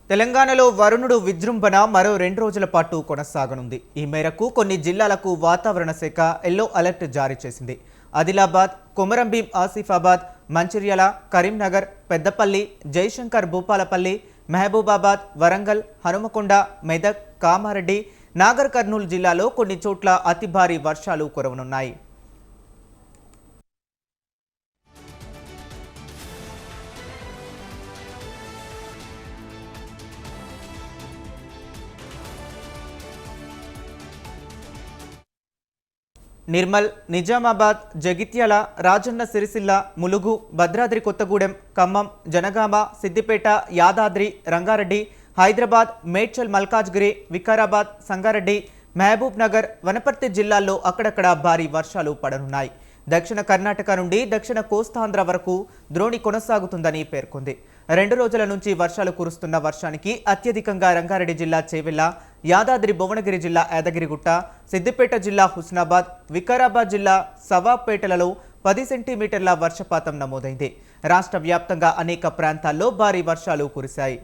తెలంగాణలో వరుణుడు విజృంభణ మరో 2 రోజుల పాటు కొనసాగనుంది. ఈ మేరకు కొన్ని జిల్లాలకు వాతావరణ శాఖ ఎల్లో అలర్ట్ జారీ చేసింది. ఆదిలాబాద్, కొమరంభీం ఆసిఫాబాద్, మంచిర్యాల, కరీంనగర్, పెద్దపల్లి, జయశంకర్ భూపాలపల్లి, మహబూబాబాద్, వరంగల్, హనుమకొండ, మెదక్, కామారెడ్డి, నాగర్ కర్నూలు జిల్లాలో కొన్ని చోట్ల అతి భారీ వర్షాలు కురవనున్నాయి. నిర్మల్, నిజామాబాద్, జగిత్యాల, రాజన్న సిరిసిల్ల, ములుగు, భద్రాద్రి కొత్తగూడెం, ఖమ్మం, జనగామ, సిద్దిపేట, యాదాద్రి, రంగారెడ్డి, హైదరాబాద్, మేడ్చల్ మల్కాజ్గిరి, వికారాబాద్, సంగారెడ్డి, మహబూబ్ నగర్, వనపర్తి జిల్లాల్లో అక్కడక్కడ భారీ వర్షాలు పడనున్నాయి. దక్షిణ కర్ణాటక నుండి దక్షిణ కోస్తాంధ్ర వరకు ద్రోణి కొనసాగుతుందని పేర్కొంది. 2 రోజుల నుంచి వర్షాలు కురుస్తున్న వర్షానికి అత్యధికంగా రంగారెడ్డి జిల్లా చేవెళ్ల, యాదాద్రి భువనగిరి జిల్లా యాదగిరిగుట్ట, సిద్దిపేట జిల్లా హుస్నాబాద్, వికారాబాద్ జిల్లా సవాపేటలలో 10 సెంటీమీటర్ల వర్షపాతం నమోదైంది. రాష్ట్ర వ్యాప్తంగా అనేక ప్రాంతాల్లో భారీ వర్షాలు కురిశాయి.